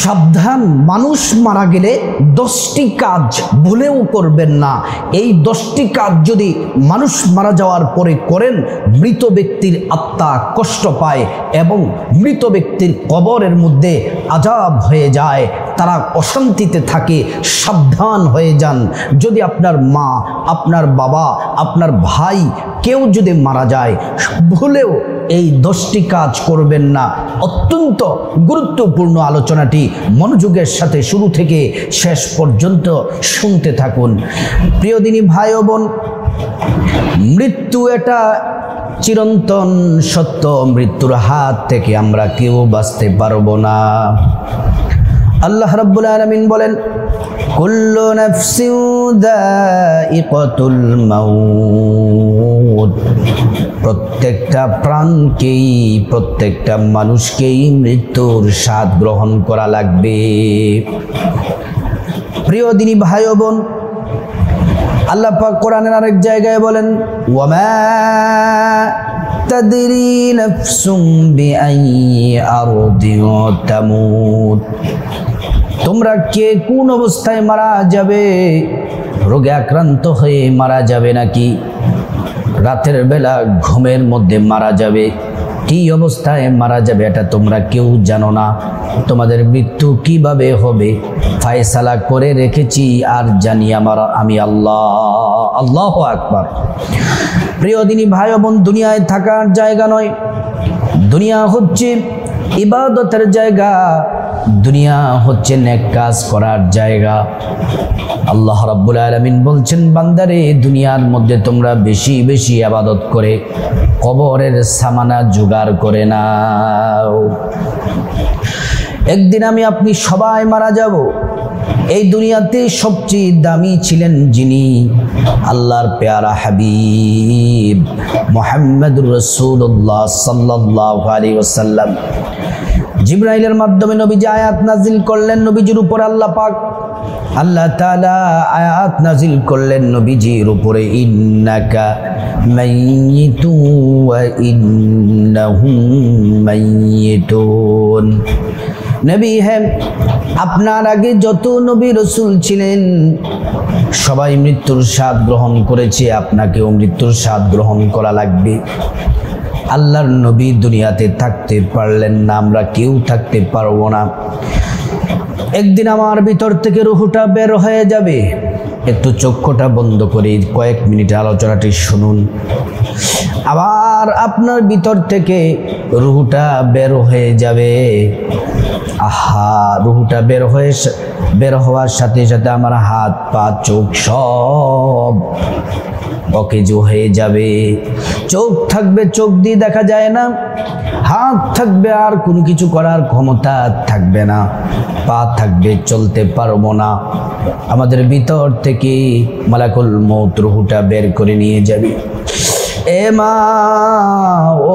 সাবধান, মানুষ মারা গেলে 10টি কাজ ভুলেও করবেন না। এই 10টি কাজ যদি মানুষ মারা যাওয়ার পরে করেন, মৃত ব্যক্তির আত্মা কষ্ট পায় এবং মৃত ব্যক্তির কবরের মধ্যে আযাব হয়ে যায়, তারা অশান্তিতে থাকে। সাবধান হয়ে যান। যদি আপনার মা, আপনার বাবা, আপনার ভাই কেউ যদি মারা যায়, ভুলেও এই 10টি কাজ করবেন না। অত্যন্ত গুরুত্বপূর্ণ আলোচনাটি মনোযোগের সাথে শুরু থেকে শেষ পর্যন্ত শুনতে থাকুন। প্রিয় দিনী ভাই ও বোন, মৃত্যু এটা চিরন্তন সত্য। মৃত্যুর হাত থেকে আমরা কেউ বাঁচতে পারবো না। আল্লাহ রাব্বুল আলামিন বলেন, কুল্লু নাফসিন যায়িকাতুল মাউত। প্রত্যেকটা প্রাণকেই, প্রত্যেকটা মানুষকেই মৃত্যুর স্বাদ গ্রহণ করা লাগবে। প্রিয় দিনী ভাই ও বোন, আল্লাহ পাক কোরআনের আরেক জায়গায় বলেন, ওয়ামা তাদরি নাফসুম বিআইয়ি আরদিন তামুত। তোমরা কে কোন অবস্থায় মারা যাবে, রোগে আক্রান্ত হয়ে মারা যাবে নাকি রাতের বেলা ঘুমের মধ্যে মারা যাবে, কি অবস্থায় মারা যাবে এটা তোমরা কেউ জানো না। তোমাদের মৃত্যু কিভাবে হবে ফয়সালা করে রেখেছি আর জানি আমি আল্লাহ। আল্লাহু আকবার। প্রিয় দিনী ভাই বোন, দুনিয়ায় থাকার জায়গা নয়, দুনিয়া হচ্ছে ইবাদতের জায়গা, দুনিয়া হচ্ছে নেক কাজ করার জায়গা। আল্লাহ রাব্বুল আলামিন বলছেন, বান্দারে দুনিয়ার মধ্যে তোমরা বেশি বেশি ইবাদত করে কবরের সামানা জোগাড় করে নাও। একদিন আমি আপনি সবাই মারা যাব। এই দুনিয়াতে সবচেয়ে দামি ছিলেন যিনি, আল্লাহর পেয়ারা হাবিব মুহাম্মদুর রাসূলুল্লাহ সাল্লাল্লাহু আলাইহি ওয়াসাল্লাম। জিবরাইলের মাধ্যমে নবীজি আয়াত নাজিল করলেন নবীজির উপর। আল্লাহ তাআলা আয়াত নাজিল করলেন নবীজির উপরে, ইন্নাকা মাইয়িতুন ওয়া ইন্নাহুম মাইয়িতুন। নবী হ্যাঁ, আপনার আগে যত নবী রাসূল ছিলেন সবাই মৃত্যুর স্বাদ গ্রহণ করেছে, আপনাকেও মৃত্যুর স্বাদ গ্রহণ করা লাগবে। আল্লাহর নবী দুনিয়াতে থাকতে পারলেন না, আমরা কেউ থাকতে পারবো না। একদিন আমার ভিতর থেকে রুহটা বের হয়ে যাবে। একটু চক্ষুটা বন্ধ করে কয়েক মিনিট আলোচনাটি শুনুন। আবার আপনার ভিতর থেকে রুহটা বের হয়ে যাবে। আহা, রুহটা বের হওয়ার সাথে সাথে আমার হাত পা চোখ সব অকেজো হয়ে যাবে। চোখ থাকবে, চোখ দিয়ে দেখা যায় না। হাত থাকবে, আর কোনো কিছু করার ক্ষমতা থাকবে না। পা থাকবে, চলতে পারবো না। আমাদের ভিতর থেকে মালাকুল মউত রুহটা বের করে নিয়ে যাবে। এ মা,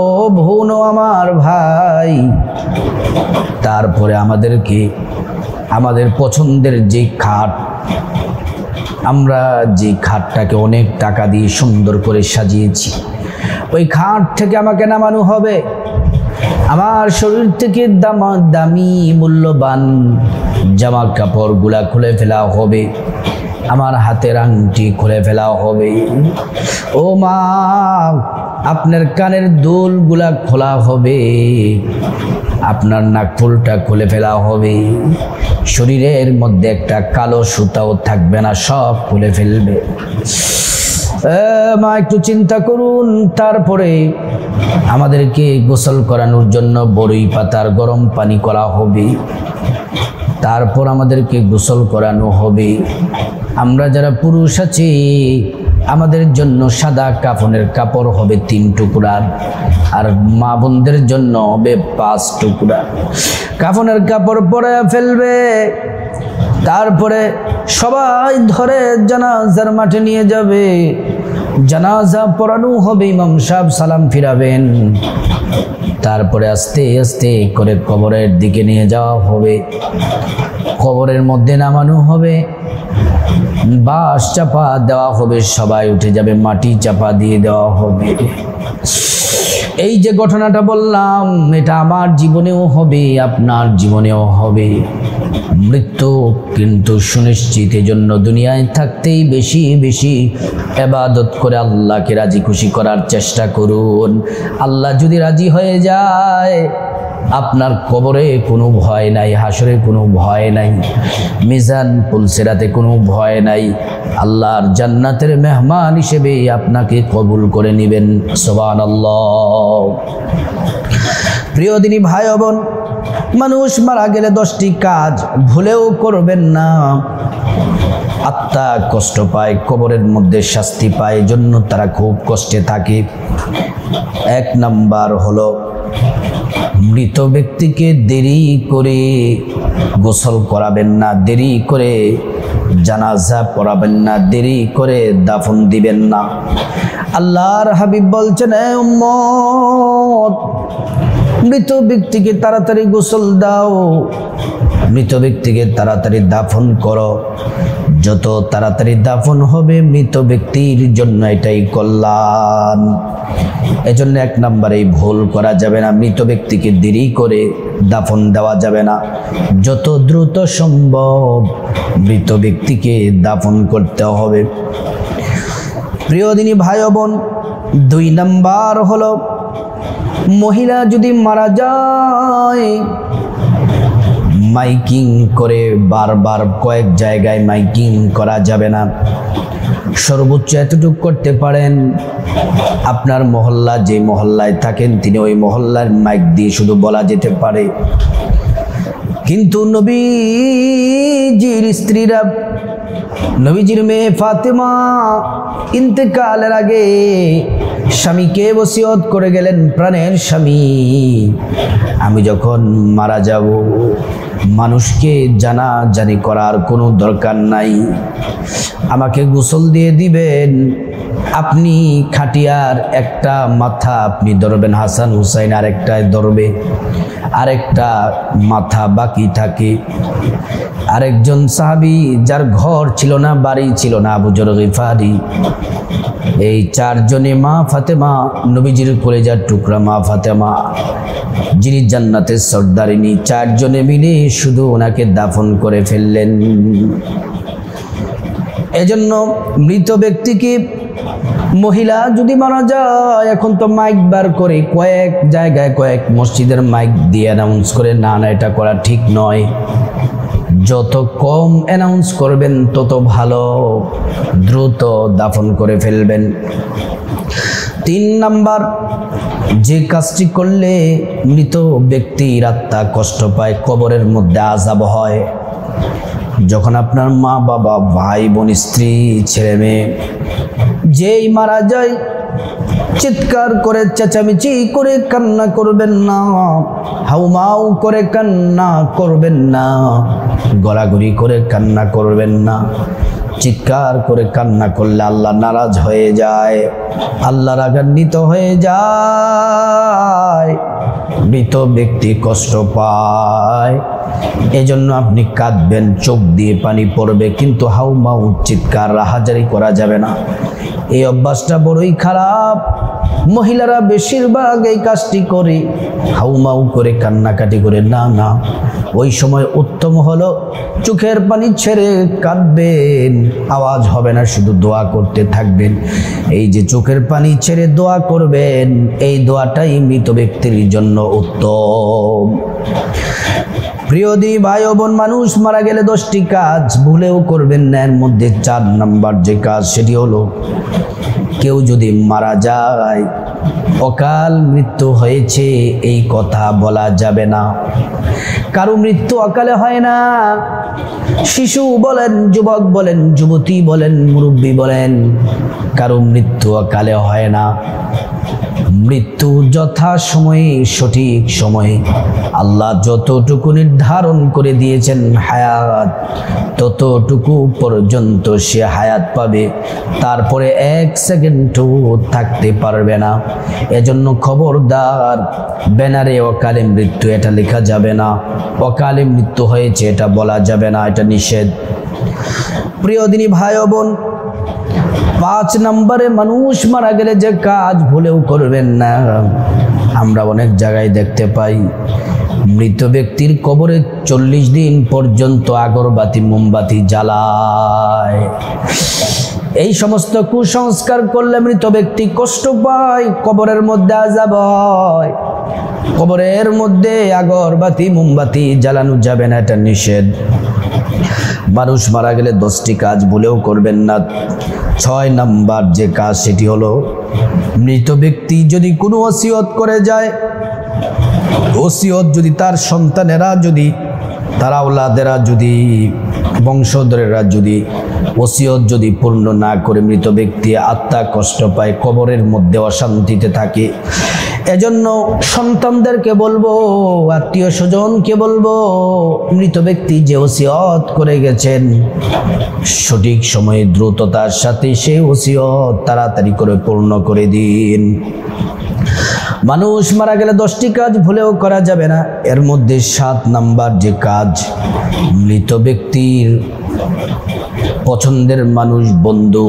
ও বোন, আমার ভাই, তারপরে আমাদেরকে আমাদের পছন্দের যে খাট, আমরা যে খাটটাকে অনেক টাকা দিয়ে সুন্দর করে সাজিয়েছি, ওই খাট থেকে আমাকে নামানো হবে। আমার শরীর থেকে দামি মূল্যবান জামা কাপড়গুলা খুলে ফেলা হবে, আমার হাতের আংটি খুলে ফেলা হবে। ও মা, আপনার কানের দুলগুলা খোলা হবে, আপনার নাকফুলটা খুলে ফেলা হবে। শরীরের মধ্যে একটা কালো সুতাও থাকবে না, সব খুলে ফেলবে। মা, একটু চিন্তা করুন। তারপরে আমাদেরকে গোসল করানোর জন্য বড়ই পাতার গরম পানি করা হবে। তারপর আমাদেরকে গোসল করানো হবে। আমরা যারা পুরুষ আছি, আমাদের জন্য সাদা কাফনের কাপড় হবে 3 টুকরা, আর মা বোনদের জন্য হবে 5 টুকরা। কাফনের কাপড় পরে ফেলবে। তারপরে সবাই ধরে জানাজার মাঠে নিয়ে যাবে। জানাজা পড়ানো হবে, ইমাম সাহেব সালাম ফিরাবেন। তারপরে আস্তে আস্তে করে কবরের দিকে নিয়ে যাওয়া হবে। কবরের মধ্যে নামানো হবে, বাঁশ চাপা দেওয়া হবে, সবাই উঠে যাবে, মাটি চাপা দিয়ে দেওয়া হবে। এই যে ঘটনাটা বললাম, এটা আমার জীবনেও হবে, আপনার জীবনেও হবে। মৃত্যু কিন্তু সুনিশ্চিত। এজন্য দুনিয়ায় থাকতেই বেশি বেশি ইবাদত করে আল্লাহকে রাজি খুশি করার চেষ্টা করুন। আল্লাহ যদি রাজি হয়ে যায়, আপনার কবরে কোনো ভয় নাই, হাসরে কোনো ভয় নাই, মিজান পুলসিরাতে কোনো ভয় নাই। আল্লাহর জান্নাতের মেহমান হিসেবে আপনাকে কবুল করে নেবেন। সুবহানাল্লাহ। প্রিয় দিনী ভাই ও বোন, মানুষ মারা গেলে 10টি কাজ ভুলেও করবেন না। আত্মা কষ্ট পায়, কবরের মধ্যে শাস্তি পায়, জন্য তারা খুব কষ্টে থাকে। 1 নাম্বার হলো মৃত ব্যক্তিকে দেরি করে গোসল করাবেন না, দেরি করে জানাজা পড়াবেন না, দেরি করে দাফন দিবেন না। আল্লাহর হাবিব বলছেন, হে উম্মত, মৃত ব্যক্তিকে তাড়াতাড়ি গোসল দাও, মৃত ব্যক্তিকে তাড়াতাড়ি দাফন করো। যত তাড়াতাড়ি দাফন হবে মৃত ব্যক্তির জন্য এটাই কল্যাণ। এজন্য 1 নম্বরে ভুল করা যাবে না, মৃত ব্যক্তিকে দেরি করে দাফন দেওয়া যাবে না। যত দ্রুত সম্ভব মৃত ব্যক্তিকে দাফন করতে হবে। প্রিয় দিনী ভাই ও বোন, 2 নাম্বার হলো মহিলা যদি মারা যায়, মাইকিং করে বারবার কয়েক জায়গায় মাইকিং করা যাবে না। সর্বোচ্চ এতটুকু করতে পারেন, আপনার মহল্লা যে মহল্লায় থাকেন তিনি ওই মহল্লার মাইক দিয়ে শুধু বলা যেতে পারে। কিন্তু নবীজির স্ত্রীরা, নবীজির মেয়ে ফাতেমা ইন্তেকালের আগে স্বামীকে ওসিয়ত করে গেলেন, প্রাণের স্বামী, আমি যখন মারা যাব মানুষকে জানাজানি করার কোনো দরকার নাই, আমাকে গোসল দিয়ে দিবেন। আপনি খাটিয়ার একটা মাথা আপনি ধরবেন, হাসান হুসাইন আরেকটায় ধরবে, আরেকটা মাথা বাকি থাকে। আরেকজন সাহাবী যার ঘর ছিল না, বাড়ি ছিল না, আবু যর গিফারি, এই 4 জনে মা ফাতেমা, নবীজির কলেজার টুকরা মা ফাতেমা, যিনি জান্নাতের সর্দারিনী, 4 জনে মিলে শুধু ওনাকে দাফন করে ফেললেন। এজন্য মৃত ব্যক্তিকে, মহিলা যদি মারা যায়, এখন তো মাইক বার করে কয়েক জায়গায় কয়েক মসজিদের মাইক দিয়ে অ্যানাউন্স করে, না না এটা করা ঠিক নয়। যত কম অ্যানাউন্স করবেন তত ভালো, দ্রুত দাফন করে ফেলবেন। 3 নাম্বার, যে কাজটি করলে মৃত ব্যক্তির আত্মা কষ্ট পায়, কবরের মধ্যে আযাব হয়। যখন আপনার মা বাবা, ভাই বোন, স্ত্রী, ছেলে মেয়ে যেই মারা যায়, চিৎকার করে চেঁচামেচি করে কান্না করবেন না, হাউমাউ করে কান্না করবেন না, গড়াগড়ি করে কান্না করবেন না। চিৎকার করে কান্না করলে আল্লাহ নারাজ হয়ে যায়, আল্লাহ রাগান্বিত হয়ে যায়, মৃত ব্যক্তি কষ্ট পায়। এজন্য আপনি কাঁদবেন, চোখ দিয়ে পানি পড়বে, কিন্তু হাউমাউ চিৎকার রাহাজারি করা যাবে না। এই অভ্যাসটা বড়ই খারাপ। মহিলারা বেশিরভাগ এই কাজটি করে, হাউমাউ করে কান্নাকাটি করে। না না, ওই সময় উত্তম হলো চোখের পানি ছেড়ে কাঁদবেন, আওয়াজ হবে না, শুধু দোয়া করতে থাকবেন। এই যে চোখের পানি ছেড়ে দোয়া করবেন, এই দোয়াটাই মৃত ব্যক্তির জন্য উত্তম। প্রিয় দিনী ভাই ও বোন, মানুষ মারা গেলে 10টি কাজ ভুলেও করবেন না। এর মধ্যে 4 নাম্বার যে কাজ, সেটি হলো কেউ যদি মারা যায়, অকাল মৃত্যু হয়েছে এই কথা বলা যাবে না। কারো মৃত্যু অকালে হয় না। শিশু বলেন, যুবক বলেন, যুবতী বলেন, মুরব্বী বলেন, কারো মৃত্যু অকালে হয় না। মৃত্যু যথা সময়ে, সঠিক সময়ে আল্লাহ যতটুকু নির্ধারণ করে দিয়েছেন হায়াত, ততটুকু পর্যন্ত সে হায়াত পাবে, তারপরে 1 সেকেন্ডও থাকতে পারবে না। এজন্য খবরদার, ব্যানারে অকালে মৃত্যু এটা লেখা যাবে না, অকালে মৃত্যু হয়েছে এটা বলা যাবে না, এটা নিষেধ। প্রিয় দিনী ভাই ও বোন, 5 নম্বরে মানুষ মারা গেলে যে কাজ ভুলেও করবেন না। আমরা অনেক জায়গায় দেখতে পাই মৃত ব্যক্তির কবরে 40 দিন পর্যন্ত আগরবাতি মোমবাতি জ্বালায়। এই সমস্ত কুসংস্কার করলে মৃত ব্যক্তি কষ্ট পায়, কবরের মধ্যে আযাব হয়। কবরের মধ্যে আগরবাতি মোমবাতি জ্বালানো যাবে না, এটা নিষেধ। মানুষ মারা গেলে 10টি কাজ ভুলেও করবেন না। 6 নাম্বার যে কাজ সেটি হলো, মৃত ব্যক্তি যদি কোনো ওসিয়ত করে যায়, ওসিয়ত যদি তার সন্তানেরা যদি, তার আওলাদেরা যদি, বংশধরেরা যদি ওসিয়ত যদি পূর্ণ না করে মৃত ব্যক্তি আত্মা কষ্ট পায়, কবরের মধ্যে অশান্তিতে থাকে। এজন্য সন্তানদেরকে বলবো, আত্মীয় স্বজনকে বলবো, মৃত ব্যক্তি যে ওসিয়ত করে গেছেন সঠিক সময়ে দ্রুততার সাথে সেই ওসিয়ত তাড়াতাড়ি করে পূর্ণ করে দিন। মানুষ মারা গেলে 10টি কাজ ভুলেও করা যাবে না। এর মধ্যে 7 নাম্বার যে কাজ, মৃত ব্যক্তির পছন্দের মানুষ, বন্ধু,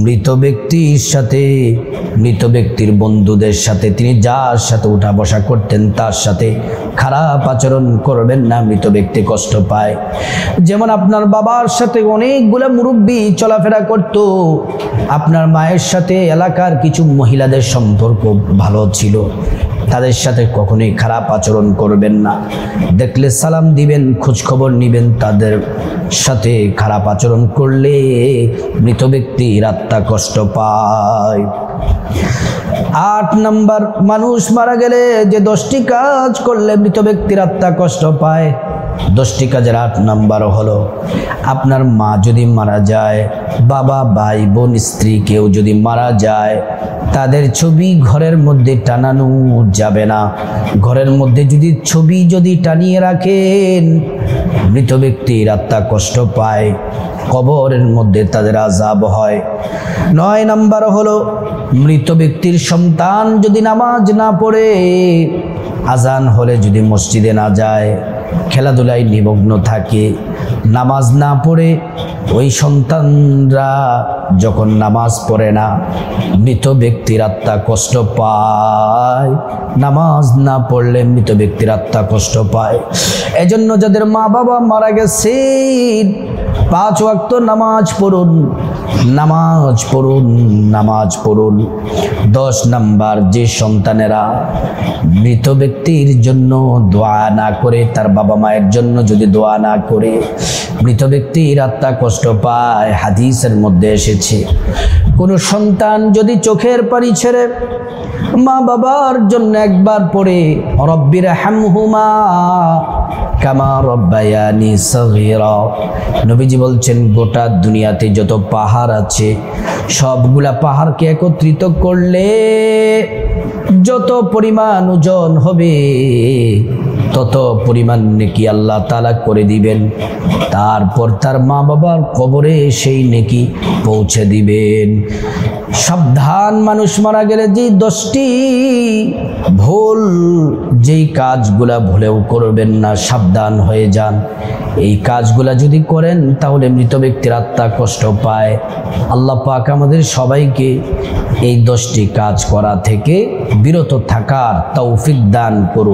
মৃত ব্যক্তির সাথে, মৃত ব্যক্তির বন্ধুদের সাথে তিনি যার সাথে উঠা বসা করতেন তার সাথে খারাপ আচরণ করবেন না, মৃত ব্যক্তি কষ্ট পায়। যেমন আপনার বাবার সাথে অনেকগুলো মুরব্বী চলাফেরা করত, আপনার মায়ের সাথে এলাকার কিছু মহিলাদের সম্পর্ক ভালো ছিল, তাদের সাথে কখনোই খারাপ আচরণ করবেন না। দেখলে সালাম দিবেন, খোঁজখবর নিবেন। তাদের সাথে খারাপ আচরণ করলে মৃত ব্যক্তির আত্মা কষ্ট পায়। 8 নাম্বার, মানুষ মারা গেলে যে 10টি কাজ করলে মৃত ব্যক্তির আত্মা কষ্ট পায়, 10টি কাজের 8 নাম্বার হলো, আপনার মা যদি মারা যায়, বাবা, ভাই, বোন, স্ত্রী কেউ যদি মারা যায়, তাদের ছবি ঘরের মধ্যে টানানো যাবে না। ঘরের মধ্যে যদি ছবি যদি টানিয়ে রাখেন, মৃত ব্যক্তির আত্মা কষ্ট পায়, কবরের মধ্যে তাদের আযাব হয়। 9 নাম্বার হলো, মৃত ব্যক্তির সন্তান যদি নামাজ না পড়ে, আজান হলে যদি মসজিদে না যায়, খেলাধুলায় নিমগ্ন থাকে, নামাজ না পড়ে, ওই সন্তানরা যখন নামাজ পড়ে না, মৃত ব্যক্তির আত্মা কষ্ট পায়। নামাজ না পড়লে মৃত ব্যক্তির আত্মা কষ্ট পায়। এজন্য যাদের মা বাবা মারা গেছে 5 ওয়াক্ত নামাজ পড়ুন, নামাজ পড়ুন, নামাজ পড়ুন। 10 নাম্বার, যে সন্তানেরা মৃত ব্যক্তির জন্য দোয়া না করে, তার বাবা মায়ের জন্য যদি দোয়া না করে, মৃত ব্যক্তির আত্মা কষ্ট পায়। হাদিসের মধ্যে এসেছে, কোন সন্তান যদি চোখের পানি ছেড়ে মা বাবার জন্য একবার পড়ে, রব্বির হামহুমা কামা রব্বায়ানি সগীরা, নবীজি বলছেন গোটা দুনিয়াতে যত পাহাড় আছে সবগুলা পাহাড়কে একত্রিত করলে যত পরিমাণ ওজন হবে তত পরিমাণ নেকি আল্লাহ তাআলা করে দিবেন। তারপর তার মা বাবার কবরে সেই নেকি পৌঁছে দিবেন। সাবধান, মানুষ মারা গেলে যে 10টি ভুল, যেই কাজগুলা ভুলেও করবেন না, সাবধান হয়ে যান। এই কাজগুলা যদি করেন তাহলে মৃত ব্যক্তির আত্মা কষ্ট পায়। আল্লাহ পাক আমাদের সবাইকে এই 10টি কাজ করা থেকে বিরত থাকার তৌফিক দান করুন।